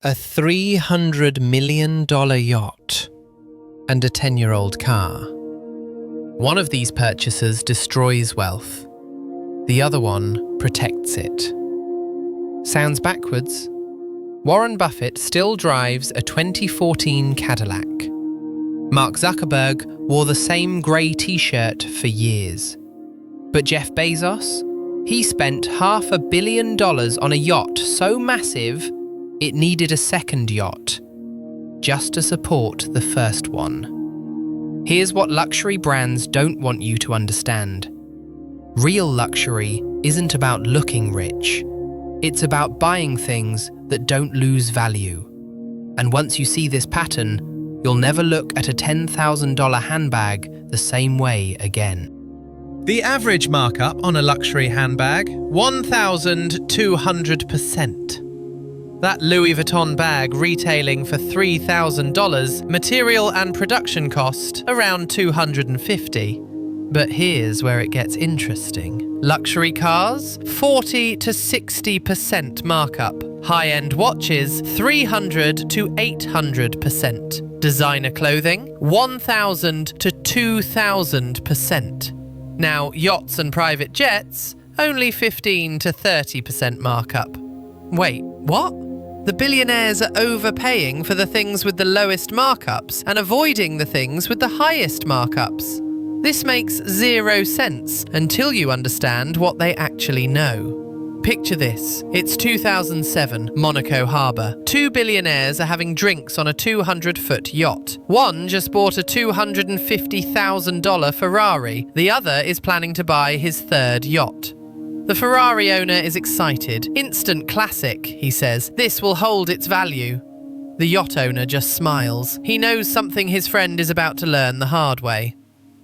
A $300 million yacht and a 10-year-old car. One of these purchases destroys wealth. The other one protects it. Sounds backwards? Warren Buffett still drives a 2014 Cadillac. Mark Zuckerberg wore the same grey t-shirt for years. But Jeff Bezos? He spent $500 million on a yacht so massive it needed a second yacht, just to support the first one. Here's what luxury brands don't want you to understand. Real luxury isn't about looking rich. It's about buying things that don't lose value. And once you see this pattern, you'll never look at a $10,000 handbag the same way again. The average markup on a luxury handbag, 1,200%. That Louis Vuitton bag retailing for $3,000, material and production cost around $250. But here's where it gets interesting. Luxury cars, 40 to 60% markup. High-end watches, 300 to 800%. Designer clothing, 1,000 to 2,000%. Now, yachts and private jets, only 15 to 30% markup. Wait, what? The billionaires are overpaying for the things with the lowest markups and avoiding the things with the highest markups. This makes zero sense until you understand what they actually know. Picture this. It's 2007, Monaco Harbour. Two billionaires are having drinks on a 200-foot yacht. One just bought a $250,000 Ferrari. The other is planning to buy his third yacht. The Ferrari owner is excited. Instant classic, he says. This will hold its value. The yacht owner just smiles. He knows something his friend is about to learn the hard way.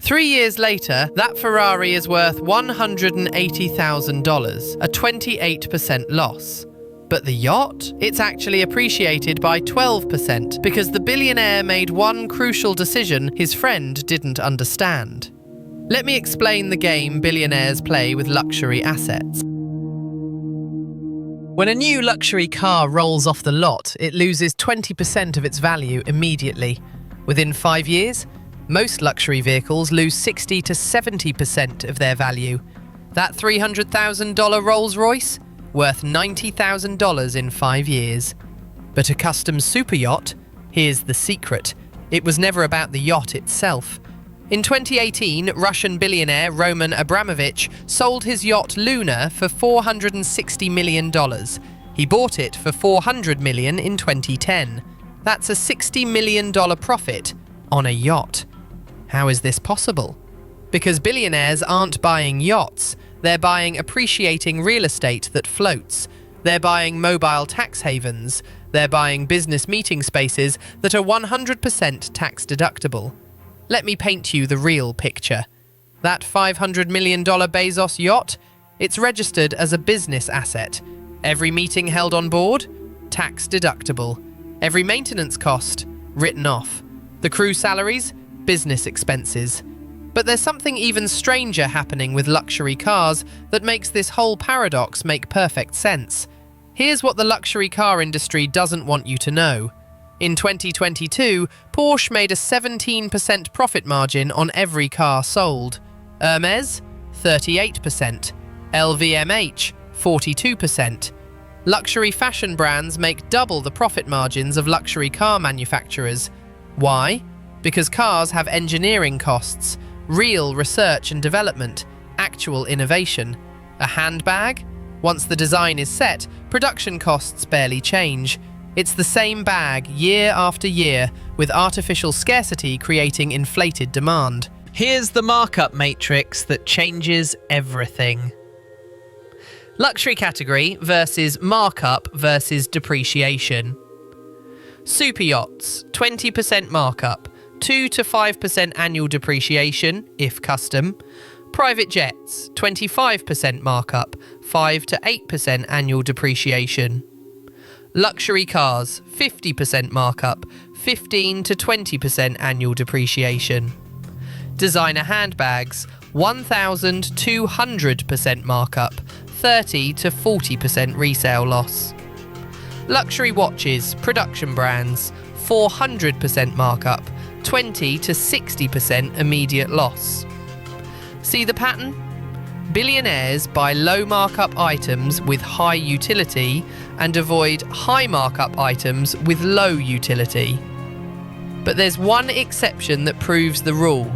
3 years later, that Ferrari is worth $180,000, a 28% loss. But the yacht? It's actually appreciated by 12% because the billionaire made one crucial decision his friend didn't understand. Let me explain the game billionaires play with luxury assets. When a new luxury car rolls off the lot, it loses 20% of its value immediately. Within 5 years, most luxury vehicles lose 60 to 70% of their value. That $300,000 Rolls-Royce? Worth $90,000 in 5 years. But a custom super yacht? Here's the secret. It was never about the yacht itself. In 2018, Russian billionaire Roman Abramovich sold his yacht Luna for $460 million. He bought it for $400 million in 2010. That's a $60 million profit on a yacht. How is this possible? Because billionaires aren't buying yachts. They're buying appreciating real estate that floats. They're buying mobile tax havens. They're buying business meeting spaces that are 100% tax deductible. Let me paint you the real picture. That $500 million Bezos yacht? It's registered as a business asset. Every meeting held on board? Tax deductible. Every maintenance cost? Written off. The crew salaries? Business expenses. But there's something even stranger happening with luxury cars that makes this whole paradox make perfect sense. Here's what the luxury car industry doesn't want you to know. In 2022, Porsche made a 17% profit margin on every car sold. Hermes, 38%. LVMH, 42%. Luxury fashion brands make double the profit margins of luxury car manufacturers. Why? Because cars have engineering costs, real research and development, actual innovation. A handbag? Once the design is set, production costs barely change. It's the same bag year after year, with artificial scarcity creating inflated demand. Here's the markup matrix that changes everything. Luxury category versus markup versus depreciation. Super yachts, 20% markup, 2 to 5% annual depreciation, if custom. Private jets, 25% markup, 5 to 8% annual depreciation. Luxury cars, 50% markup, 15 to 20% annual depreciation. Designer handbags, 1,200% markup, 30 to 40% resale loss. Luxury watches, production brands, 400% markup, 20 to 60% immediate loss. See the pattern? Billionaires buy low markup items with high utility and avoid high markup items with low utility. But there's one exception that proves the rule.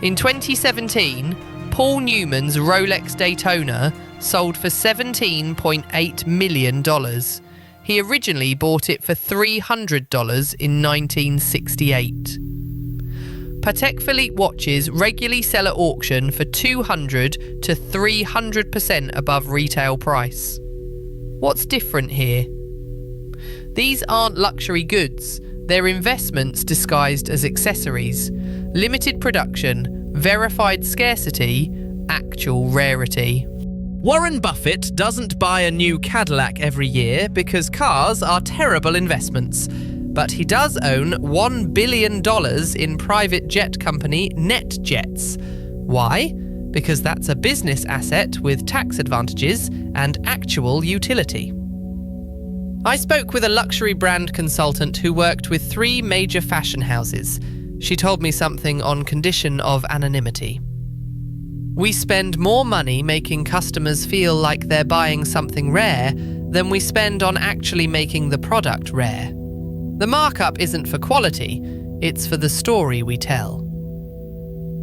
In 2017, Paul Newman's Rolex Daytona sold for $17.8 million. He originally bought it for $300 in 1968. Patek Philippe watches regularly sell at auction for 200 to 300% above retail price. What's different here? These aren't luxury goods, they're investments disguised as accessories. Limited production, verified scarcity, actual rarity. Warren Buffett doesn't buy a new Cadillac every year because cars are terrible investments. But he does own $1 billion in private jet company NetJets. Why? Because that's a business asset with tax advantages and actual utility. I spoke with a luxury brand consultant who worked with 3 major fashion houses. She told me something on condition of anonymity. We spend more money making customers feel like they're buying something rare than we spend on actually making the product rare. The markup isn't for quality, it's for the story we tell.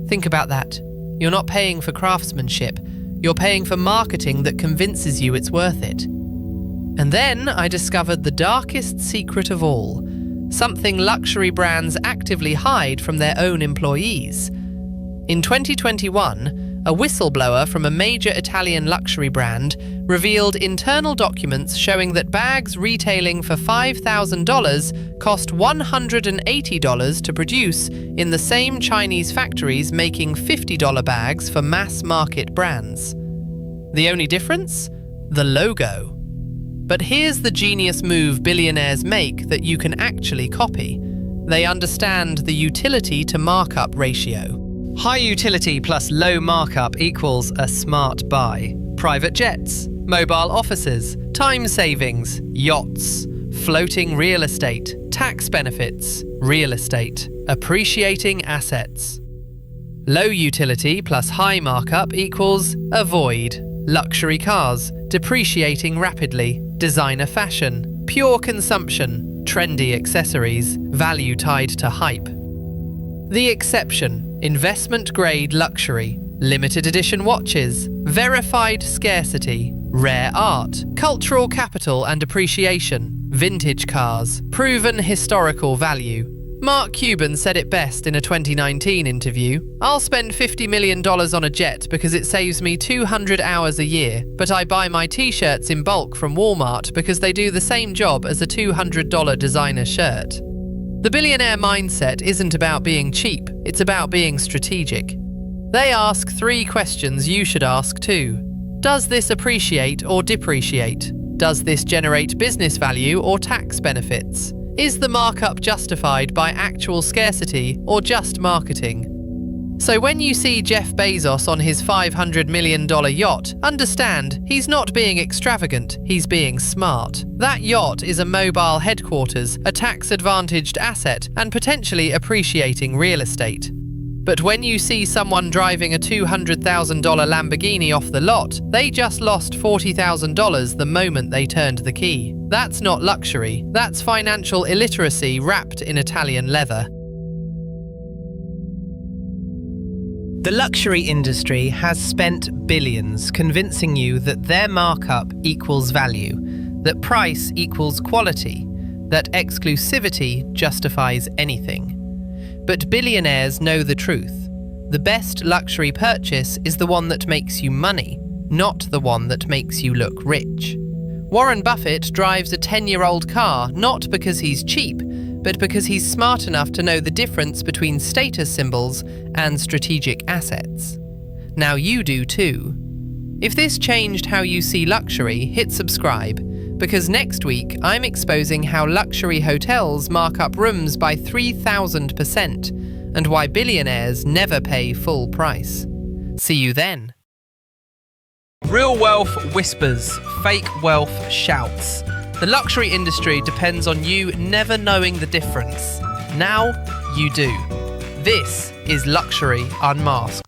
Think about that. You're not paying for craftsmanship, you're paying for marketing that convinces you it's worth it. And then I discovered the darkest secret of all, something luxury brands actively hide from their own employees. In 2021, a whistleblower from a major Italian luxury brand revealed internal documents showing that bags retailing for $5,000 cost $180 to produce in the same Chinese factories making $50 bags for mass-market brands. The only difference? The logo. But here's the genius move billionaires make that you can actually copy. They understand the utility to markup ratio. High utility plus low markup equals a smart buy. Private jets, mobile offices, time savings, yachts, floating real estate, tax benefits, real estate, appreciating assets. Low utility plus high markup equals avoid. Luxury cars, depreciating rapidly, designer fashion, pure consumption, trendy accessories, value tied to hype. The exception. Investment-grade luxury, limited edition watches, verified scarcity, rare art, cultural capital and appreciation, vintage cars, proven historical value. Mark Cuban said it best in a 2019 interview. I'll spend $50 million on a jet because it saves me 200 hours a year, but I buy my t-shirts in bulk from Walmart because they do the same job as a $200 designer shirt. The billionaire mindset isn't about being cheap, it's about being strategic. They ask 3 questions you should ask too. Does this appreciate or depreciate? Does this generate business value or tax benefits? Is the markup justified by actual scarcity or just marketing? So when you see Jeff Bezos on his $500 million yacht, understand he's not being extravagant, he's being smart. That yacht is a mobile headquarters, a tax-advantaged asset, and potentially appreciating real estate. But when you see someone driving a $200,000 Lamborghini off the lot, they just lost $40,000 the moment they turned the key. That's not luxury, that's financial illiteracy wrapped in Italian leather. The luxury industry has spent billions convincing you that their markup equals value, that price equals quality, that exclusivity justifies anything. But billionaires know the truth. The best luxury purchase is the one that makes you money, not the one that makes you look rich. Warren Buffett drives a 10-year-old car not because he's cheap, but because he's smart enough to know the difference between status symbols and strategic assets. Now you do too. If this changed how you see luxury, hit subscribe, because next week I'm exposing how luxury hotels mark up rooms by 3,000% and why billionaires never pay full price. See you then. Real wealth whispers, fake wealth shouts. The luxury industry depends on you never knowing the difference. Now, you do. This is Luxury Unmasked.